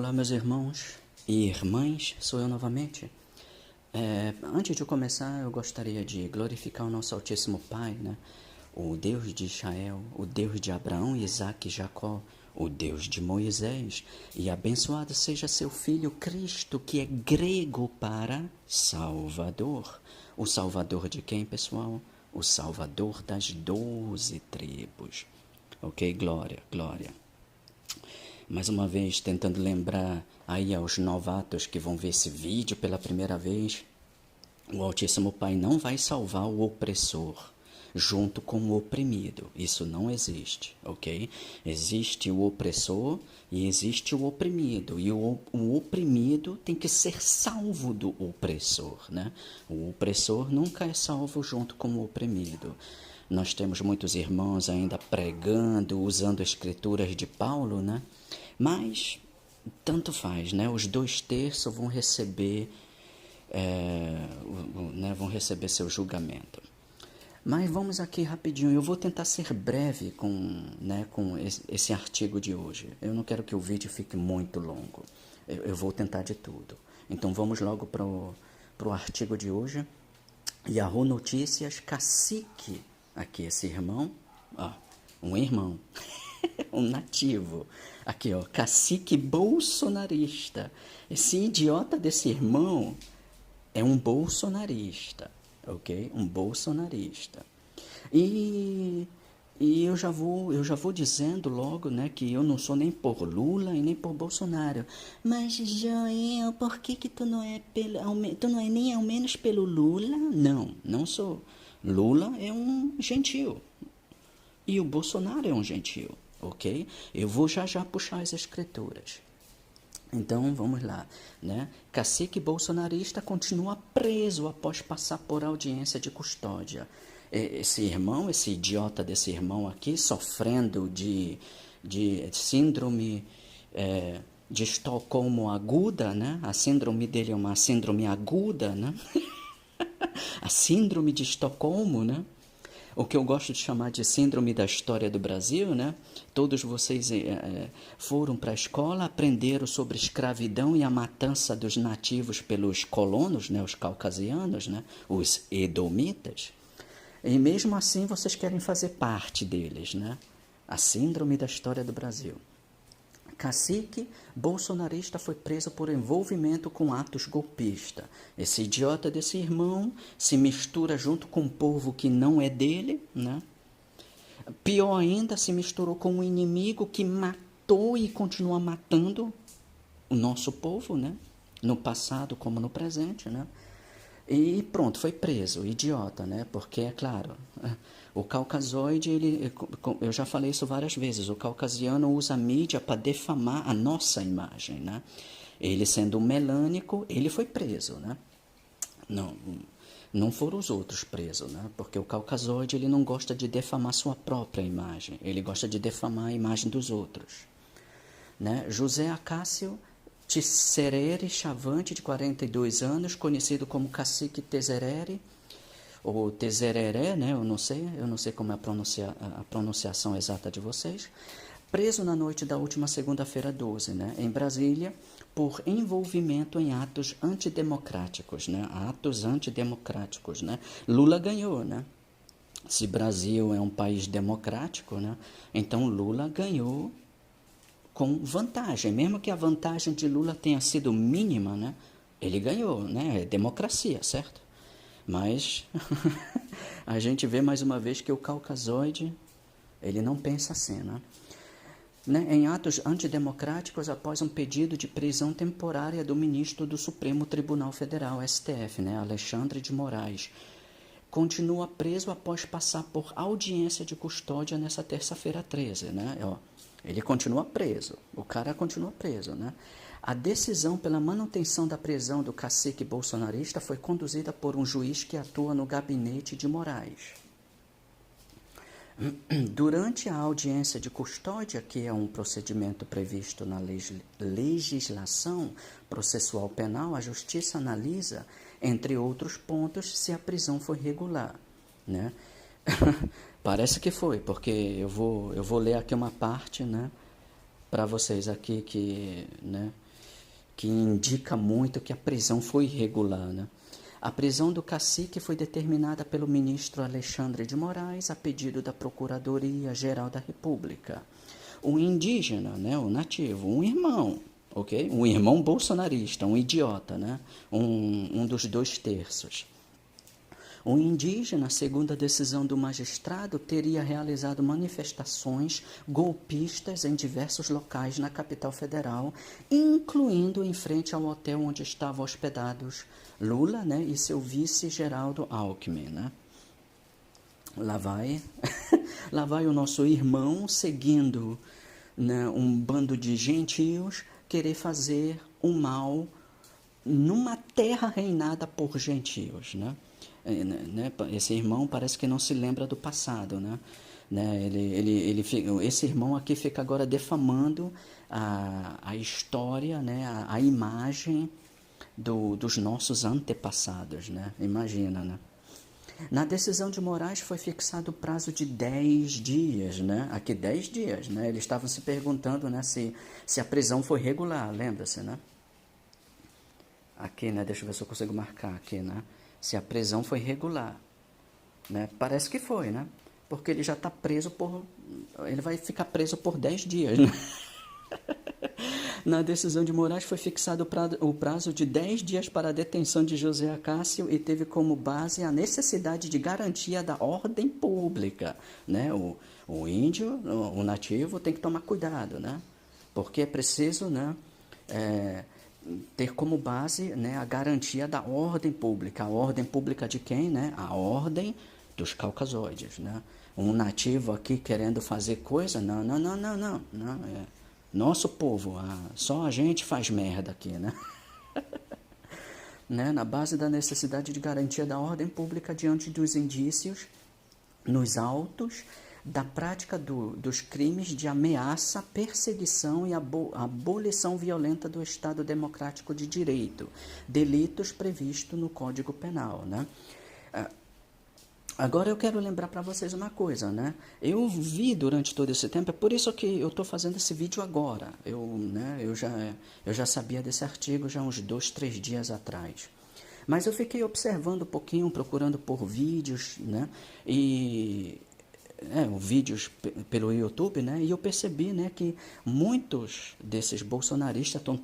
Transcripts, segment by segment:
Olá, meus irmãos e irmãs, sou eu novamente. Antes de começar, eu gostaria de glorificar o nosso Altíssimo Pai, né? O Deus de Israel, o Deus de Abraão, Isaque e Jacó, o Deus de Moisés, e abençoado seja seu Filho Cristo, que é grego para Salvador. O Salvador de quem, pessoal? O Salvador das 12 tribos. Ok? Glória, glória. Mais uma vez, tentando lembrar aí aos novatos que vão ver esse vídeo pela primeira vez, o Altíssimo Pai não vai salvar o opressor junto com o oprimido. Isso não existe, ok? Existe o opressor e existe o oprimido. E o oprimido tem que ser salvo do opressor, né? O opressor nunca é salvo junto com o oprimido. Nós temos muitos irmãos ainda pregando, usando escrituras de Paulo, né? Mas, tanto faz, né? Os 2/3 vão receber, vão receber seu julgamento. Mas vamos aqui rapidinho, eu vou tentar ser breve com esse artigo de hoje. Eu não quero que o vídeo fique muito longo, eu vou tentar de tudo. Então vamos logo para o artigo de hoje. Yahoo Notícias, cacique, aqui esse irmão, um irmão, um nativo, aqui ó, cacique bolsonarista. Esse idiota desse irmão é um bolsonarista, ok? Um bolsonarista. E eu já vou dizendo logo, né, que eu não sou nem por Lula e nem por Bolsonaro. Mas Joel, por que tu não é nem ao menos pelo Lula? Não sou. Lula é um gentil e o Bolsonaro é um gentil, ok? Eu vou já puxar as escrituras. Então, vamos lá, né? Cacique bolsonarista continua preso após passar por audiência de custódia. Esse irmão, esse idiota desse irmão aqui, sofrendo de síndrome de Estocolmo aguda, né? A síndrome dele é uma síndrome aguda, né? A síndrome de Estocolmo, né? O que eu gosto de chamar de síndrome da história do Brasil, né? Todos vocês foram para a escola, aprenderam sobre escravidão e a matança dos nativos pelos colonos, né? Os caucasianos, né? Os edomitas. E mesmo assim vocês querem fazer parte deles, né? A síndrome da história do Brasil. Cacique bolsonarista foi preso por envolvimento com atos golpistas. Esse idiota desse irmão se mistura junto com um povo que não é dele, né? Pior ainda, se misturou com um inimigo que matou e continua matando o nosso povo, né? No passado como no presente, né? E pronto, foi preso, idiota, né? Porque, é claro, o caucasoide, eu já falei isso várias vezes, o caucasiano usa a mídia para defamar a nossa imagem, né? Ele sendo um melânico, ele foi preso, né? Não foram os outros presos, né? Porque o caucasoide, ele não gosta de defamar sua própria imagem, ele gosta de defamar a imagem dos outros, né? José Acácio Tisserere Chavante, de 42 anos, conhecido como Cacique Tezerere, ou Tezerere, né? Eu não sei como é a pronunciação exata de vocês, preso na noite da última segunda-feira 12, né? Em Brasília, por envolvimento em atos antidemocráticos, né? Atos antidemocráticos, né? Lula ganhou, né? Se Brasil é um país democrático, né? Então Lula ganhou com vantagem, mesmo que a vantagem de Lula tenha sido mínima, né? Ele ganhou, né? É democracia, certo? Mas a gente vê mais uma vez que o caucasoide, ele não pensa assim, né? Em atos antidemocráticos após um pedido de prisão temporária do ministro do Supremo Tribunal Federal, STF, né? Alexandre de Moraes. Continua preso após passar por audiência de custódia nessa terça-feira 13, né? Ele continua preso, o cara continua preso, né? A decisão pela manutenção da prisão do cacique bolsonarista foi conduzida por um juiz que atua no gabinete de Moraes. Durante a audiência de custódia, que é um procedimento previsto na legislação processual penal, a Justiça analisa, entre outros pontos, se a prisão foi regular, né? Parece que foi, porque eu vou ler aqui uma parte, né, para vocês aqui que, né, que indica muito que a prisão foi irregular, né? A prisão do cacique foi determinada pelo ministro Alexandre de Moraes a pedido da Procuradoria-Geral da República. O indígena, né, o nativo, um irmão, ok? Um irmão bolsonarista, um idiota, né? Um dos 2/3. O indígena, segundo a decisão do magistrado, teria realizado manifestações golpistas em diversos locais na capital federal, incluindo em frente ao hotel onde estavam hospedados Lula, né, e seu vice Geraldo Alckmin, né? Lá vai, lá vai o nosso irmão seguindo, né, um bando de gentios querer fazer o mal numa terra reinada por gentios, né? Esse irmão parece que não se lembra do passado, né? Esse irmão aqui fica agora defamando a história, né? A imagem dos nossos antepassados, né? Imagina, né? Na decisão de Moraes foi fixado o prazo de 10 dias, né? Aqui 10 dias, né? Eles estavam se perguntando, né, se a prisão foi regular, lembra-se, né? Aqui, né? Deixa eu ver se eu consigo marcar aqui, né? Se a prisão foi regular, né? Parece que foi, né? Porque ele já está preso por... Ele vai ficar preso por 10 dias, né? Na decisão de Moraes foi fixado o prazo de 10 dias para a detenção de José Acácio e teve como base a necessidade de garantia da ordem pública, né? O índio, o nativo, tem que tomar cuidado, né? Porque é preciso, né, ter como base, né, a garantia da ordem pública. A ordem pública de quem, né? A ordem dos caucasoides, né? Um nativo aqui querendo fazer coisa, não. Nosso povo, só a gente faz merda aqui, né? Né? Na base da necessidade de garantia da ordem pública diante dos indícios, nos autos, da prática dos crimes de ameaça, perseguição e abolição violenta do Estado Democrático de Direito, delitos previstos no Código Penal, né? Agora eu quero lembrar para vocês uma coisa, né? Eu vi durante todo esse tempo, é por isso que eu estou fazendo esse vídeo agora. Eu já sabia desse artigo já uns 2, 3 dias atrás. Mas eu fiquei observando um pouquinho, procurando por vídeos, né? Vídeos pelo YouTube, né? E eu percebi, né, que muitos desses bolsonaristas estão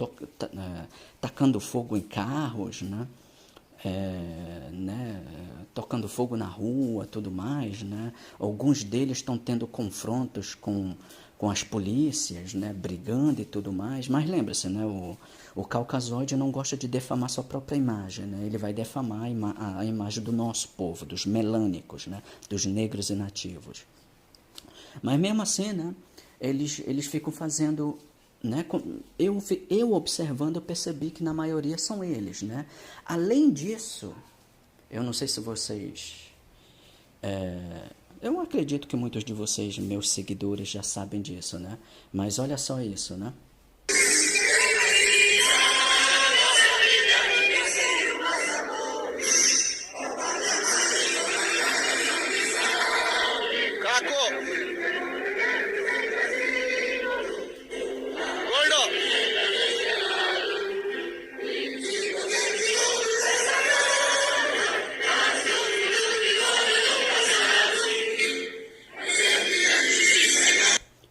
tacando fogo em carros, né? Tocando fogo na rua, tudo mais, né? Alguns deles estão tendo confrontos com as polícias, né? Brigando e tudo mais. Mas lembra-se, né? O caucasoide não gosta de defamar sua própria imagem, né? Ele vai defamar a imagem do nosso povo, dos melânicos, né? Dos negros e nativos. Mas mesmo assim, né? Eles ficam fazendo... Né? Eu observando, eu percebi que na maioria são eles, né? Além disso, eu não sei se vocês... eu acredito que muitos de vocês, meus seguidores, já sabem disso, né? Mas olha só isso, né?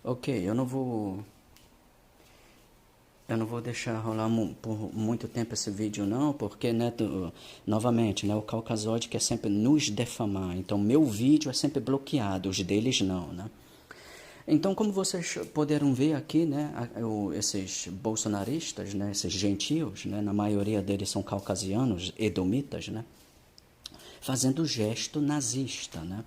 Ok, eu não vou deixar rolar por muito tempo esse vídeo não, porque, né, novamente, né, o caucasoide quer sempre nos defamar, então meu vídeo é sempre bloqueado, os deles não, né? Então, como vocês puderam ver aqui, né, esses bolsonaristas, né, esses gentios, né, na maioria deles são caucasianos, edomitas, né, fazendo gesto nazista, né?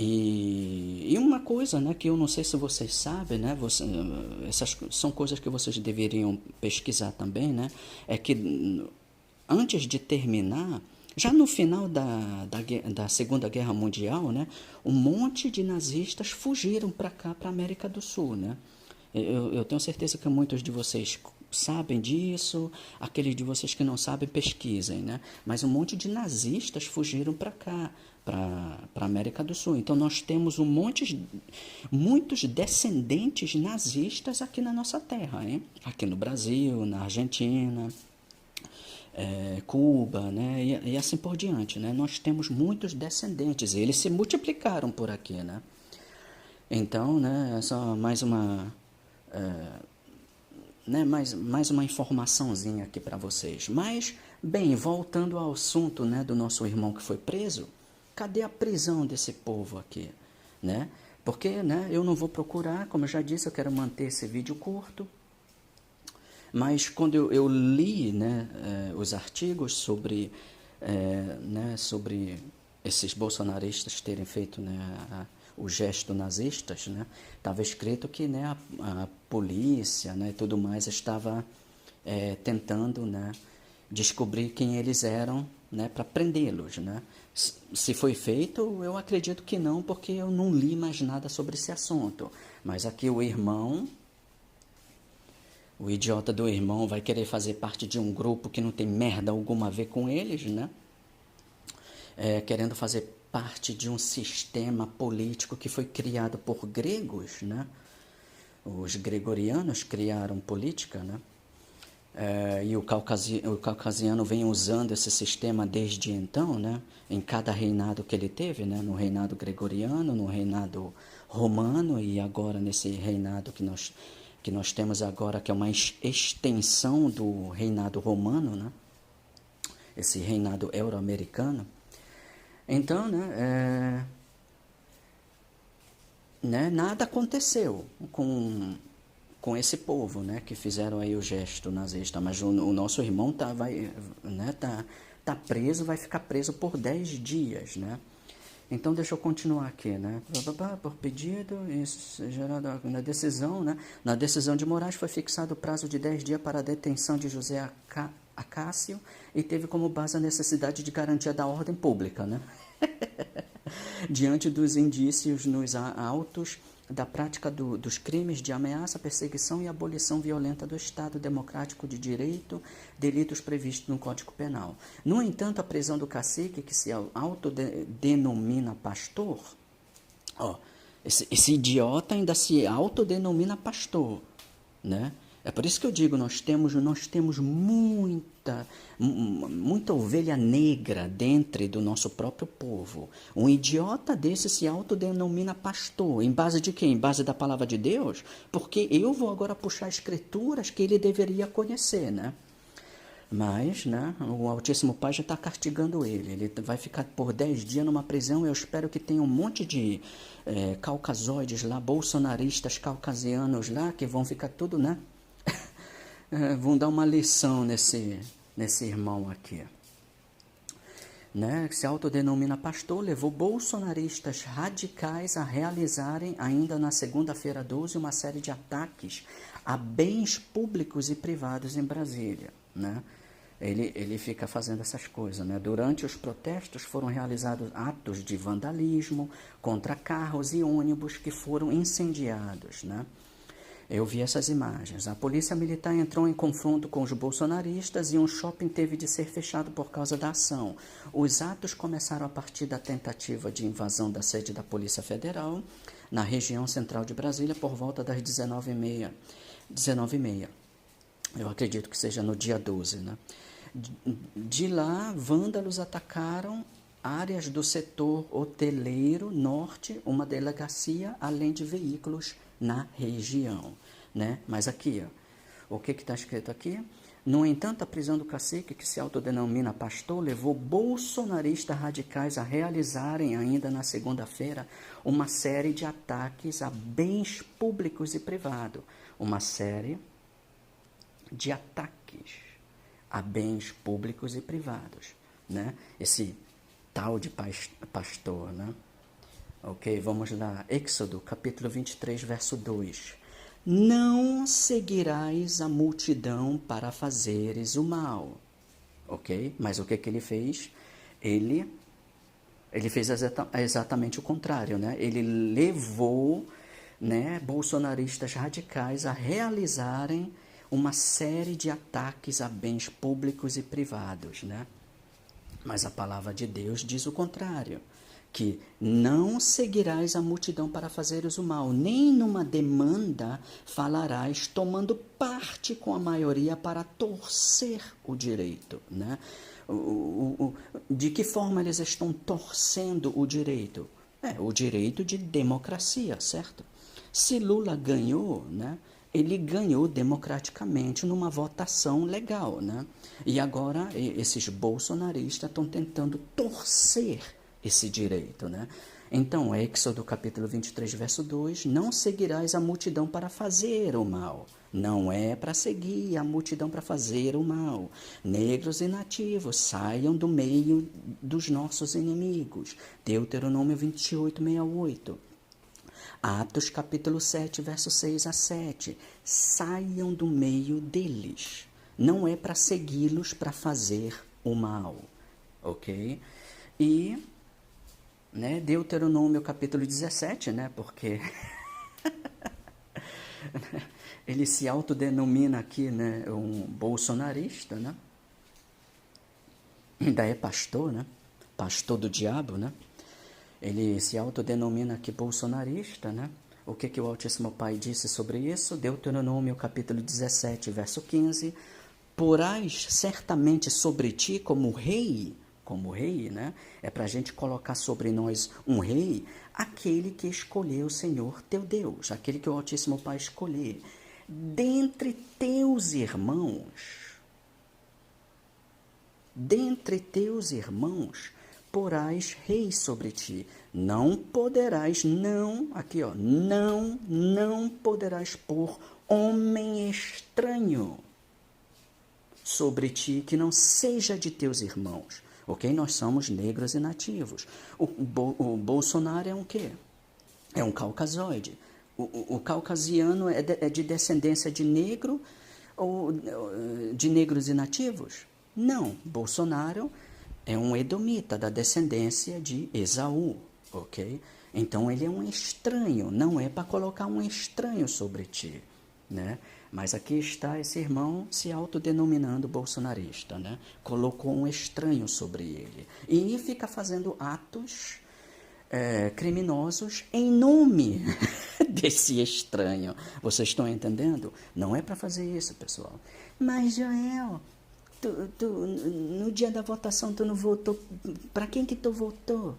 E uma coisa, né, que eu não sei se vocês sabem, né, essas são coisas que vocês deveriam pesquisar também, né, é que antes de terminar, já no final da Segunda Guerra Mundial, né, um monte de nazistas fugiram para cá, para a América do Sul, né? Eu tenho certeza que muitos de vocês sabem disso, aqueles de vocês que não sabem, pesquisem, né? Mas um monte de nazistas fugiram para cá, para a América do Sul. Então nós temos muitos descendentes nazistas aqui na nossa terra, hein? Aqui no Brasil, na Argentina, Cuba, né? E assim por diante, né? Nós temos muitos descendentes, e eles se multiplicaram por aqui, né? Então, né, é só mais uma, né, mais uma informaçãozinha aqui para vocês. Mas, bem, voltando ao assunto, né, do nosso irmão que foi preso, cadê a prisão desse povo aqui, né? Porque, né, eu não vou procurar, como eu já disse, eu quero manter esse vídeo curto. Mas quando eu li, né, os artigos sobre, né, sobre esses bolsonaristas terem feito, né, o gesto nazistas, né, estava escrito que, né, a polícia, né, e tudo mais estava tentando, né, descobrir quem eles eram, né, para prendê-los, né. Se foi feito, eu acredito que não, porque eu não li mais nada sobre esse assunto. Mas aqui o idiota do irmão vai querer fazer parte de um grupo que não tem merda alguma a ver com eles, né? Querendo fazer parte de um sistema político que foi criado por gregos, né? Os gregorianos criaram política, né? E o caucasiano vem usando esse sistema desde então, né? Em cada reinado que ele teve, né? No reinado gregoriano, no reinado romano e agora nesse reinado que nós temos agora, que é uma extensão do reinado romano, né? Esse reinado euro-americano. Então, né, nada aconteceu com esse povo, né, que fizeram aí o gesto nazista, mas o nosso irmão tá preso, vai ficar preso por 10 dias, né? Então, deixa eu continuar aqui, né? Por pedido, gerado na decisão, né? Na decisão de Moraes foi fixado o prazo de 10 dias para a detenção de José Acácio e teve como base a necessidade de garantia da ordem pública, né? Diante dos indícios nos autos da prática dos crimes de ameaça, perseguição e abolição violenta do Estado Democrático de Direito, delitos previstos no Código Penal. No entanto, a prisão do cacique, que se autodenomina pastor, esse idiota ainda se autodenomina pastor, né? É por isso que eu digo, nós temos muita ovelha negra dentro do nosso próprio povo. Um idiota desse se autodenomina pastor. Em base de quê? Em base da palavra de Deus? Porque eu vou agora puxar escrituras que ele deveria conhecer, né? Mas, né, o Altíssimo Pai já está castigando ele. Ele vai ficar por 10 dias numa prisão. Eu espero que tenha um monte de caucasoides lá, bolsonaristas caucasianos lá, que vão ficar tudo, né? Vão dar uma lição nesse irmão aqui. Né, que se autodenomina pastor, levou bolsonaristas radicais a realizarem, ainda na segunda-feira 12, uma série de ataques a bens públicos e privados em Brasília. Né? Ele fica fazendo essas coisas. Né? Durante os protestos foram realizados atos de vandalismo contra carros e ônibus que foram incendiados. Né? Eu vi essas imagens. A polícia militar entrou em confronto com os bolsonaristas e um shopping teve de ser fechado por causa da ação. Os atos começaram a partir da tentativa de invasão da sede da Polícia Federal na região central de Brasília por volta das 19h30. Eu acredito que seja no dia 12, né? De lá, vândalos atacaram áreas do setor hoteleiro norte, uma delegacia, além de veículos na região, né? Mas aqui, o que está escrito aqui? No entanto, a prisão do cacique, que se autodenomina pastor, levou bolsonaristas radicais a realizarem, ainda na segunda-feira, uma série de ataques a bens públicos e privados. Uma série de ataques a bens públicos e privados, né? Esse tal de pastor, né? Ok, vamos lá. Êxodo, capítulo 23, verso 2. Não seguirás a multidão para fazeres o mal. Ok? Mas o que ele fez? Ele fez exatamente o contrário, né? Ele levou, né, bolsonaristas radicais a realizarem uma série de ataques a bens públicos e privados, né? Mas a palavra de Deus diz o contrário, que não seguirás a multidão para fazeres o mal, nem numa demanda falarás tomando parte com a maioria para torcer o direito, né? De que forma eles estão torcendo o direito? O direito de democracia, certo? Se Lula ganhou, né? Ele ganhou democraticamente numa votação legal, né? E agora esses bolsonaristas estão tentando torcer esse direito, né? Então, Êxodo capítulo 23, verso 2, não seguirás a multidão para fazer o mal. Não é para seguir a multidão para fazer o mal. Negros e nativos, saiam do meio dos nossos inimigos. Deuteronômio 28, 68. Atos capítulo 7, verso 6 a 7. Saiam do meio deles. Não é para segui-los para fazer o mal. Ok? E, né, Deuteronômio capítulo 17, né? Porque ele se autodenomina aqui, né, um bolsonarista, né? Ainda é pastor, né? Pastor do diabo, né? Ele se autodenomina aqui bolsonarista, né? O que o Altíssimo Pai disse sobre isso? Deuteronômio capítulo 17, verso 15. Porás certamente sobre ti como rei, né? É para a gente colocar sobre nós um rei, aquele que escolheu o Senhor teu Deus, aquele que o Altíssimo Pai escolher. Dentre teus irmãos, porás rei sobre ti. Não poderás, não poderás pôr homem estranho sobre ti que não seja de teus irmãos. Ok? Nós somos negros e nativos. O Bolsonaro é um quê? É um caucasoide. O caucasiano é de descendência de negro ou de negros e nativos? Não. Bolsonaro é um edomita da descendência de Esaú, ok? Então ele é um estranho, não é para colocar um estranho sobre ti, né? Mas aqui está esse irmão se autodenominando bolsonarista, né? Colocou um estranho sobre ele e fica fazendo atos criminosos em nome desse estranho. Vocês estão entendendo? Não é para fazer isso, pessoal. Mas, Joel, no dia da votação tu não votou. Para quem que tu votou?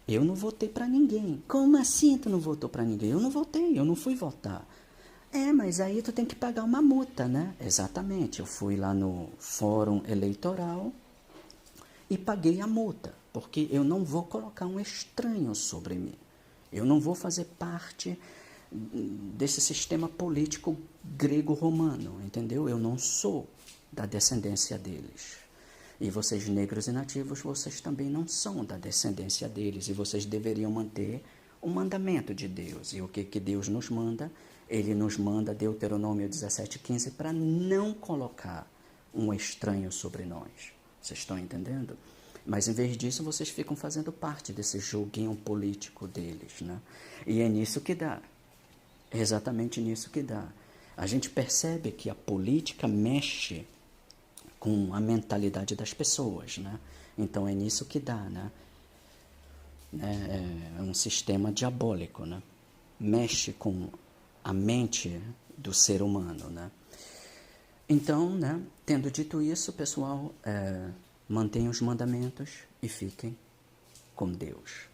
Eu não votei para ninguém. Como assim tu não votou para ninguém? Eu não votei, eu não fui votar. Mas aí tu tem que pagar uma multa, né? Exatamente, eu fui lá no fórum eleitoral e paguei a multa, porque eu não vou colocar um estranho sobre mim. Eu não vou fazer parte desse sistema político grego-romano, entendeu? Eu não sou da descendência deles. E vocês negros e nativos, vocês também não são da descendência deles, e vocês deveriam manter o mandamento de Deus. E o que Deus nos manda? Ele nos manda, Deuteronômio 17:15, para não colocar um estranho sobre nós. Vocês estão entendendo? Mas em vez disso, vocês ficam fazendo parte desse joguinho político deles, né? E é nisso que dá. É exatamente nisso que dá. A gente percebe que a política mexe com a mentalidade das pessoas, né? Então é nisso que dá, né? É um sistema diabólico, né? Mexe com a mente do ser humano, né? Então, né, tendo dito isso, pessoal, mantenham os mandamentos e fiquem com Deus.